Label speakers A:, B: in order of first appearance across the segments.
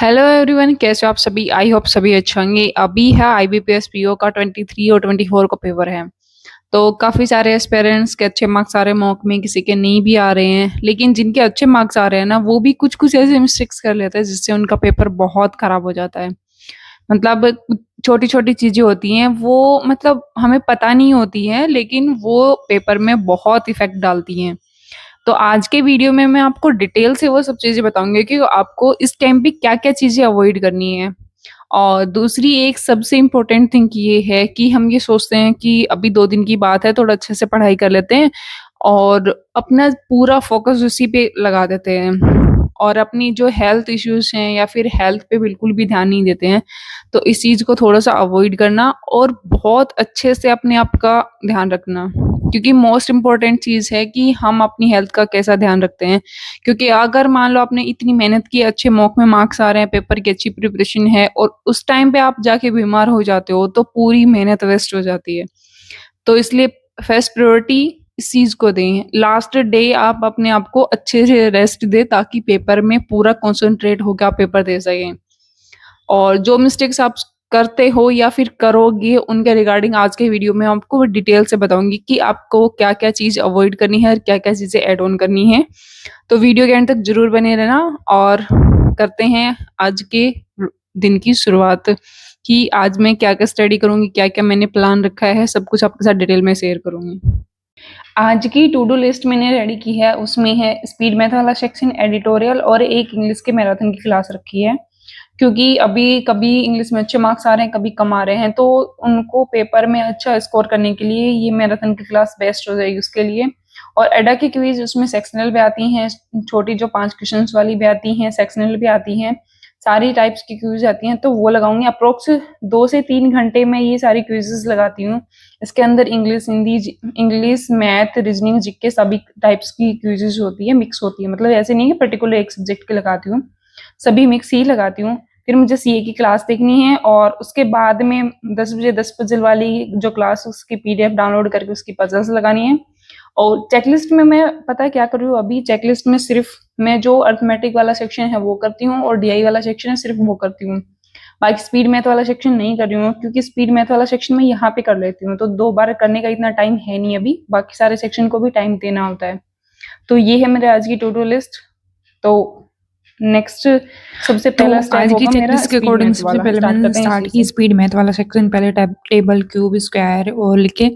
A: Hello everyone, कैसे हो आप सभी। आई होप सभी अच्छे होंगे। अभी है आईबीपीएस पीओ का 23 और 24 का पेपर है। तो काफी सारे एस्पिरेंट्स के अच्छे मार्क्स आ रहे हैं मॉक में, किसी के नहीं भी आ रहे हैं। लेकिन जिनके अच्छे मार्क्स आ रहे हैं ना, वो भी कुछ कुछ ऐसे मिस्टेक्स कर लेते हैं जिससे उनका पेपर बहुत खराब हो जाता है। मतलब छोटी छोटी चीजें होती हैं, वो मतलब हमें पता नहीं होती है, लेकिन वो पेपर में बहुत इफेक्ट डालती हैं। तो आज के वीडियो में मैं आपको डिटेल से वो सब चीजें बताऊंगी कि आपको इस टाइम पे क्या-क्या चीजें अवॉइड करनी है। और दूसरी एक सबसे इम्पोर्टेंट थिंग ये है कि हम ये सोचते हैं कि अभी 2 दिन की बात है, थोड़ा अच्छे से पढ़ाई कर लेते हैं और अपना पूरा फोकस उसी पे लगा देते हैं और अपनी जो हेल्थ इश्यूज हैं या फिर हेल्थ पे बिल्कुल भी ध्यान नहीं देते हैं। तो इस चीज को थोड़ा-सा अवॉइड करना और बहुत अच्छे से अपने आप का ध्यान रखना, क्योंकि मोस्ट इम्पोर्टेंट चीज़ है कि हम अपनी हेल्थ का कैसा ध्यान रखते हैं। क्योंकि अगर मान लो आपने इतनी मेहनत की, अच्छे मॉक में मार्क्स आ रहे हैं, पेपर की अच्छी प्रिपरेशन है और उस टाइम पे आप जाके बीमार हो जाते हो, तो पूरी मेहनत वेस्ट हो जाती है। तो इसलिए फर्स्ट प्रायोरिटी इस चीज़ को दें। लास्ट डे आप अपने आप को अच्छे से रेस्ट दें ताकि पेपर में पूरा कॉन्सन्ट्रेट होके आप पेपर दे सकें। और जो मिस्टेक्स आप करते हो या फिर करोगे, उनके रिगार्डिंग आज के वीडियो में आपको डिटेल से बताऊँगी कि आपको क्या-क्या चीज़ अवॉइड करनी है और क्या-क्या चीज़ें ऐड ऑन करनी है। तो वीडियो के एंड तक ज़रूर बने रहना और करते हैं आज के दिन की शुरुआत कि आज मैं क्या-क्या स्टडी करूँगी, क्या-क्या मैंने प्लान रखा है, सब कुछ आपके साथ डिटेल में शेयर करूँगी। आज की टू डू लिस्ट मैंने रेडी की है, उसमें है स्पीड मैथ वाला सेक्शन, एडिटोरियल और एक इंग्लिश के मैराथन की क्लास रखी है। क्योंकि अभी कभी इंग्लिश में अच्छे मार्क्स आ रहे हैं, कभी कम आ रहे हैं, तो उनको पेपर में अच्छा स्कोर करने के लिए ये मैराथन की क्लास बेस्ट हो जाएगी उसके लिए। और एडा की क्विज उसमें सेक्शनल भी आती हैं, छोटी जो 5 क्वेश्चंस वाली भी आती हैं, सेक्शनल भी आती हैं, सारी टाइप्स की क्विज आती हैं, तो वो लगाऊंगी। अप्रोक्स 2 से 3 घंटे में ये सारी क्विजेस लगाती हूँ। इसके अंदर English, Hindi, English, math, reasoning, GK सभी टाइप्स की क्विजेस होती है, मिक्स होती है। मतलब ऐसे नहीं है पर्टिकुलर एक सब्जेक्ट के लगाती हूँ, सभी मिक्स ही लगाती हूँ। फिर मुझे सीए की क्लास देखनी है और उसके बाद में 10 बजे 10 पजल वाली जो क्लास उसकी पीडीएफ डाउनलोड करके उसकी पजल्स लगानी है। और चेकलिस्ट में मैं पता है क्या कर रही हूँ अभी, चेकलिस्ट में सिर्फ मैं जो अर्थमेटिक वाला सेक्शन है वो करती हूँ और डीआई वाला सेक्शन है सिर्फ वो करती हूँ। बाकी स्पीड मैथ वाला सेक्शन नहीं कर रही हूँ, क्योंकि स्पीड मैथ वाला सेक्शन मैं यहाँ पे कर लेती हूँ, तो 2 बार करने का इतना टाइम है नहीं अभी, बाकी सारे सेक्शन को भी टाइम देना होता है। तो ये है मेरे आज की टू डू लिस्ट। तो नेक्स्ट सबसे
B: तो
A: पहला स्टेप
B: आज की
A: होगा मेरा
B: चेकलिस्ट के
A: स्पीड
B: अकॉर्डिंग
A: मैथ
B: सबसे
A: वाला।
B: पहले
A: स्टार्ट
B: मैंने
A: करते हैं
B: स्टार्ट
A: इसी
B: की
A: से।
B: स्पीड मैथ वाला सेक्शन। पहले टेबल, क्यूब, स्क्वायर और लिखे।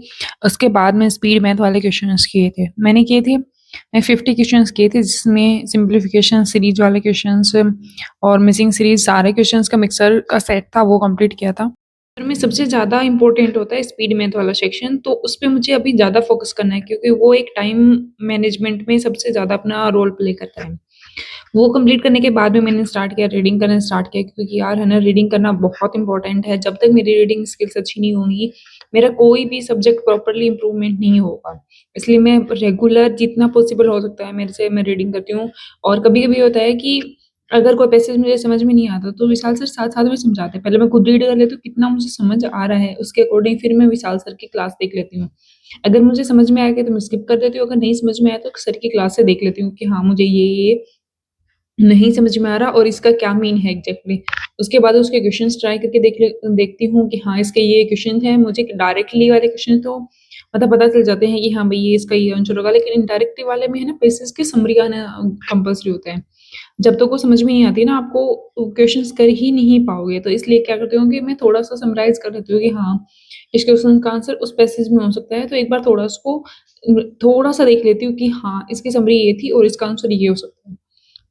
B: उसके बाद में स्पीड मैथ वाले क्वेश्चंस किए थे। मैं 50 क्वेश्चंस किए थे, जिसमें सिंप्लीफिकेशन सीरीज वाले क्वेश्चंस और मिसिंग सीरीज सारे क्वेश्चंस का मिक्सर का सेट था, वो कंप्लीट किया था। में सबसे ज़्यादा इम्पोर्टेंट होता है स्पीड मैथ वाला सेक्शन, तो उस पे मुझे अभी ज़्यादा फोकस करना है, क्योंकि वो एक टाइम मैनेजमेंट में सबसे ज़्यादा अपना रोल प्ले करता है। वो कंप्लीट करने के बाद में मैंने स्टार्ट किया, रीडिंग करना स्टार्ट किया, क्योंकि यार है ना, रीडिंग करना बहुत इंपॉर्टेंट है। जब तक मेरी रीडिंग स्किल्स अच्छी नहीं होंगी, मेरा कोई भी सब्जेक्ट प्रॉपर्ली इम्प्रूवमेंट नहीं होगा। इसलिए मैं रेगुलर जितना पॉसिबल हो सकता है मेरे से मैं रीडिंग करती हूँ। और कभी-कभी होता है कि अगर कोई पैसेज मुझे समझ में नहीं आता, तो विशाल सर साथ-साथ में समझाते हैं। पहले मैं खुद रीड कर लेती हूँ, कितना मुझे समझ आ रहा है, उसके अकॉर्डिंग फिर मैं विशाल सर की क्लास देख लेती हूँ। अगर मुझे समझ में आएगा तो मैं स्किप कर देती हूँ, अगर नहीं समझ में आया तो सर की क्लास से देख लेती हूँ कि हाँ, मुझे ये नहीं समझ में आ रहा और इसका क्या मीन है एग्ज़ैक्टली। उसके बाद उसके क्वेश्चंस ट्राई करके देखती हूँ कि हाँ, इसके ये क्वेश्चन हैं। मुझे डायरेक्टली वाले क्वेश्चन तो मतलब पता चल जाते हैं कि हाँ, भई ये इसका ये आंसर होगा, लेकिन इनडायरेक्टली वाले में है ना, पेसेज के समरी आना कंपल्सरी होता है। जब तक वो समझ में नहीं आती ना, आपको क्वेश्चंस कर ही नहीं पाओगे। तो इसलिए क्या करती हूँ कि मैं थोड़ा-सा समराइज़ कर लेती हूँ कि हाँ, इस क्वेश्चन का आंसर उस पैसेज में हो सकता है, तो एक बार थोड़ा-सा देख लेती हूँ कि हाँ, इसकी समरी ये थी और इसका आंसर ये हो सकता है।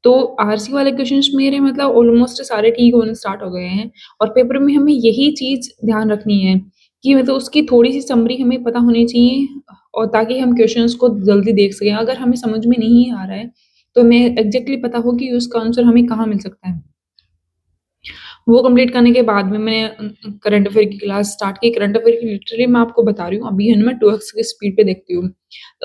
B: तो आरसी वाले क्वेश्चंस मेरे मतलब ऑलमोस्ट सारे ठीक होने स्टार्ट हो गए हैं। और पेपर में हमें यही चीज़ ध्यान रखनी है कि मतलब उसकी थोड़ी-सी समरी हमें पता होनी चाहिए, और ताकि हम क्वेश्चंस को जल्दी देख सकें। अगर हमें समझ में नहीं आ रहा है, तो हमें एग्ज़ैक्टली पता हो कि उसका आंसर हमें कहाँ मिल सकता है। वो कंप्लीट करने के बाद में मैंने करंट अफ़ेयर की क्लास स्टार्ट की। करंट अफ़ेयर की लिटरली मैं आपको बता रही हूँ, अभी है ना, मैं 2x की स्पीड पे देखती हूँ।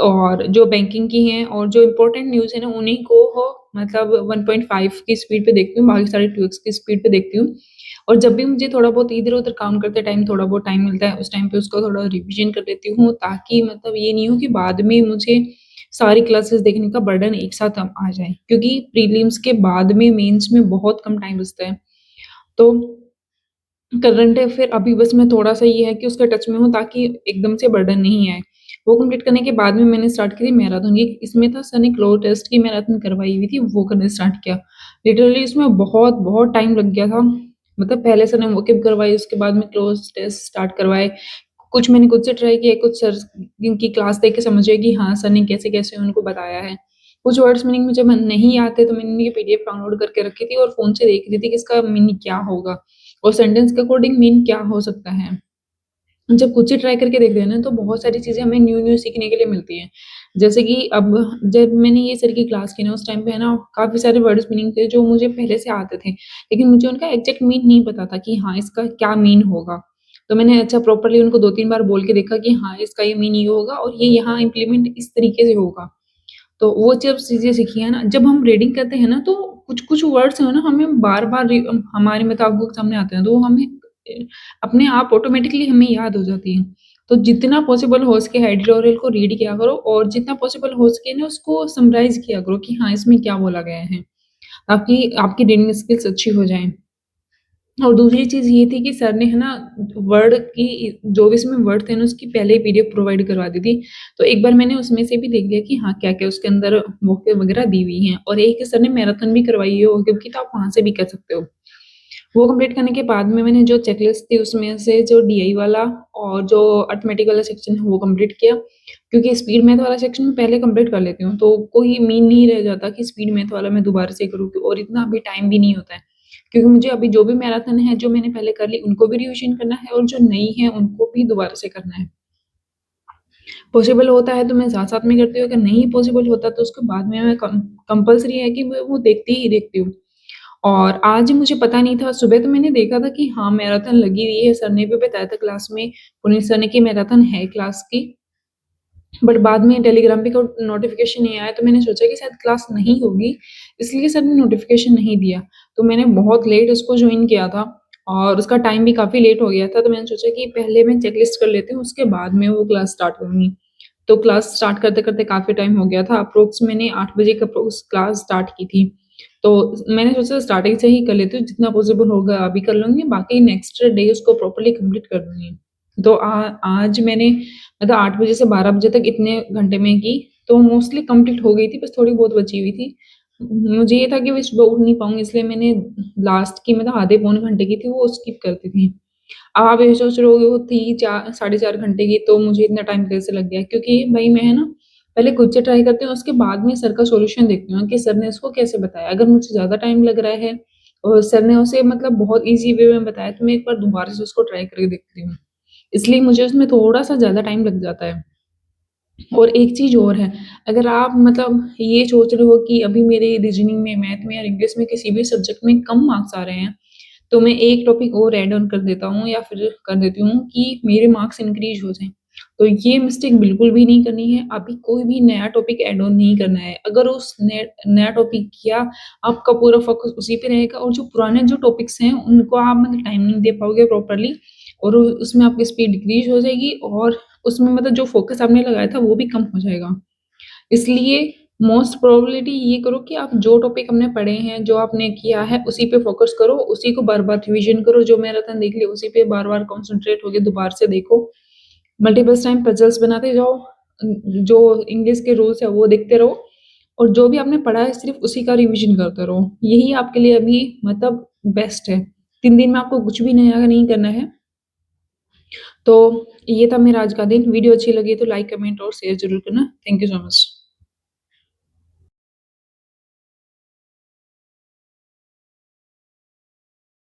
B: और जो बैंकिंग की हैं और जो इम्पोर्टेंट न्यूज़ है ना, उन्हीं को हो मतलब 1.5 की स्पीड पे देखती हूँ, बाकी सारी 2x की स्पीड पे देखती हूँ। और जब भी मुझे थोड़ा बहुत इधर-उधर काम करते टाइम थोड़ा बहुत टाइम मिलता है, उस टाइम पे उसका थोड़ा रिविज़न कर लेती हूँ, ताकि मतलब ये नहीं हो कि बाद में मुझे सारी क्लासेस देखने का बर्डन एक साथ अब आ जाए, क्योंकि प्रीलिम्स के बाद में मेंस में बहुत कम टाइम बचता है। तो करंट अफेयर अभी बस मैं थोड़ा-सा ये है कि उसके टच में हूँ ताकि एकदम से बर्डन नहीं आए। वो कंप्लीट करने के बाद में मैंने स्टार्ट की थी मैराथन। ये इसमें था सर ने क्लो टेस्ट की मैराथन करवाई हुई थी, वो करने स्टार्ट किया। लिटरली इसमें बहुत टाइम लग गया था। मतलब पहले सर ने वोकेब करवाई, उसके बाद में क्लोज़ टेस्ट स्टार्ट करवाए। कुछ मैंने खुद से ट्राई किया, कुछ सर की क्लास देख के समझे कि हाँ, सर ने कैसे-कैसे उनको बताया है। कुछ वर्ड्स मीनिंग मुझे नहीं आते तो मैंने ये पीडीएफ डाउनलोड करके रखी थी और फ़ोन से देख रही थी कि इसका मीनिंग क्या होगा और सेंटेंस के अकॉर्डिंग मीन क्या हो सकता है। जब खुद से ट्राई करके देखते हैं ना तो बहुत सारी चीज़ें हमें न्यू-न्यू सीखने के लिए मिलती हैं। जैसे कि अब जब मैंने ये सर की क्लास की ना उस टाइम पे है ना काफ़ी सारे वर्ड्स मीनिंग थे जो मुझे पहले से आते थे। लेकिन मुझे उनका एग्ज़ैक्ट मीन नहीं पता था कि हाँ, इसका क्या मीन होगा। तो मैंने अच्छा प्रॉपर्ली उनको 2-3 बार बोल के देखा कि हाँ, इसका ये मीन ये होगा और ये यहाँ इम्प्लीमेंट इस तरीके से होगा। तो वो जब चीज़ें सीखी है ना, जब हम रीडिंग करते हैं ना तो कुछ-कुछ वर्ड्स हैं ना हमें बार-बार हमारे मतलब आँखों के सामने आते हैं, तो वो हमें अपने आप ऑटोमेटिकली हमें याद हो जाती हैं। तो जितना पॉसिबल हो सके एडिटोरियल को रीड किया करो और जितना पॉसिबल हो सके ना उसको समराइज़ किया करो कि हाँ, इसमें क्या बोला गया है, ताकि आपकी रीडिंग स्किल्स अच्छी हो जाएँ। और दूसरी चीज़ ये थी कि सर ने है ना वर्ड की जो भी इसमें वर्ड थे ना उसकी पहले ही पीडीएफ प्रोवाइड करवा दी थी। तो एक बार मैंने उसमें से भी देख लिया कि हाँ, क्या-क्या उसके अंदर वोकेब वगैरह दी हुई हैं और एक सर ने मैराथन भी करवाई है वोकेब की, तो आप वहाँ से भी कर सकते हो। वो कंप्लीट करने के बाद में मैंने जो चेकलिस्ट थी उसमें से जो डीआई वाला और जो अरिथमेटिक वाला सेक्शन है वो कंप्लीट किया। क्योंकि स्पीड मैथ वाला सेक्शन मैं पहले कंप्लीट कर लेती हूँ, तो कोई मीन नहीं रह जाता कि स्पीड मैथ वाला मैं दोबारा से करूँ और इतना अभी टाइम भी नहीं होता है। क्योंकि मुझे अभी जो भी मैराथन है, जो मैंने पहले कर ली, उनको भी रिविज़न करना है और जो नई है, उनको भी दोबारा से करना है। पॉसिबल होता है तो मैं साथ-साथ में करती हूँ, अगर नहीं पॉसिबल होता तो उसके बाद में मैं कंपल्सरी है कि मैं वो देखती ही देखती हूँ। और आज मुझे पता नहीं था, सुबह तो मैंने देखा था कि हाँ, मैराथन लगी हुई है, सर ने भी बताया था क्लास में, पुनीत सर ने कि मैराथन है क्लास की। बट बाद में टेलीग्राम पे को नोटिफ़िकेशन नहीं आया, तो मैंने सोचा कि शायद क्लास नहीं होगी, इसलिए सर ने नोटिफ़िकेशन नहीं दिया। तो मैंने बहुत लेट उसको जॉइन किया था और उसका टाइम भी काफ़ी लेट हो गया था, तो मैंने सोचा कि पहले मैं चेकलिस्ट कर लेती हूँ, उसके बाद में वो क्लास स्टार्ट करूँगी। तो क्लास स्टार्ट करते-करते काफ़ी टाइम हो गया था, अप्रॉक्स मैंने 8 बजे के अप्रॉक्स क्लास स्टार्ट की थी। तो मैंने सोचा स्टार्टिंग से ही कर लेती हूँ, जितना पॉसिबल होगा अभी कर लूँगी, बाकी नेक्स्ट डे उसको प्रॉपर्ली कंप्लीट कर दूँगी। तो आज मैंने मतलब 8 बजे से 12 बजे तक इतने घंटे में की, तो मोस्टली कंप्लीट हो गई थी, बस थोड़ी बहुत बची हुई थी। मुझे ये था कि मैं सुबह उठ नहीं पाऊँगी, इसलिए मैंने लास्ट की मतलब आधे पौने घंटे की थी, वो स्किप कर दी थी। अब आप ये सोच रहे होगे वो थी 4 साढ़े 4 घंटे की, तो मुझे इतना टाइम कैसे लग गया? क्योंकि भई मैं है ना, पहले खुद से ट्राई करती हूँ, उसके बाद में सर का सॉल्यूशन देखती हूँ कि सर ने उसको कैसे बताया। अगर मुझे ज़्यादा टाइम लग रहा है और सर ने उसे मतलब बहुत ईज़ी वे में बताया, तो मैं एक बार दोबारा से उसको ट्राई करके देखती हूँ। इसलिए मुझे उसमें थोड़ा-सा ज़्यादा टाइम लग जाता है। और एक चीज़ और है, अगर आप मतलब ये सोच रहे हो कि अभी मेरे रीज़निंग में, मैथ में या इंग्लिश में किसी भी सब्जेक्ट में कम मार्क्स आ रहे हैं, तो मैं एक टॉपिक और ऐड ऑन कर देता हूँ या फिर कर देती हूँ कि मेरे मार्क्स इंक्रीज़ हो जाएँ। तो ये मिस्टेक बिल्कुल भी नहीं करनी है, अभी कोई भी नया टॉपिक ऐड ऑन नहीं करना है। अगर उस नया टॉपिक किया, आपका पूरा फ़ोकस उसी पे रहेगा और जो पुराने जो टॉपिक्स हैं, उनको आप मतलब टाइम नहीं दे पाओगे प्रॉपर्ली और उसमें आपकी स्पीड डिक्रीज़ हो जाएगी और उसमें मतलब जो फ़ोकस आपने लगाया था, वो भी कम हो जाएगा। इसलिए मोस्ट प्रोबेबिलिटी ये करो कि आप जो टॉपिक हमने पढ़े हैं, जो आपने किया है, उसी पे फ़ोकस करो, उसी को बार-बार रिविज़न करो, जो मैराथन देख लिया, उसी पे बार-बार कॉन्संट्रेट होके दोबारा से देखो। मल्टीपल टाइम पज़ल्स बनाते जाओ। जो इंग्लिश के रूल्स हैं, वो देखते रहो और जो भी आपने पढ़ा है, सिर्फ़ उसी का रिविज़न करते रहो। यही आपके लिए अभी मतलब बेस्ट है। 3 दिन में आपको कुछ भी नया नहीं करना है। तो ये था मेरा आज का दिन। वीडियो अच्छी लगी तो लाइक, कमेंट और शेयर ज़रूर करना। Thank you so much.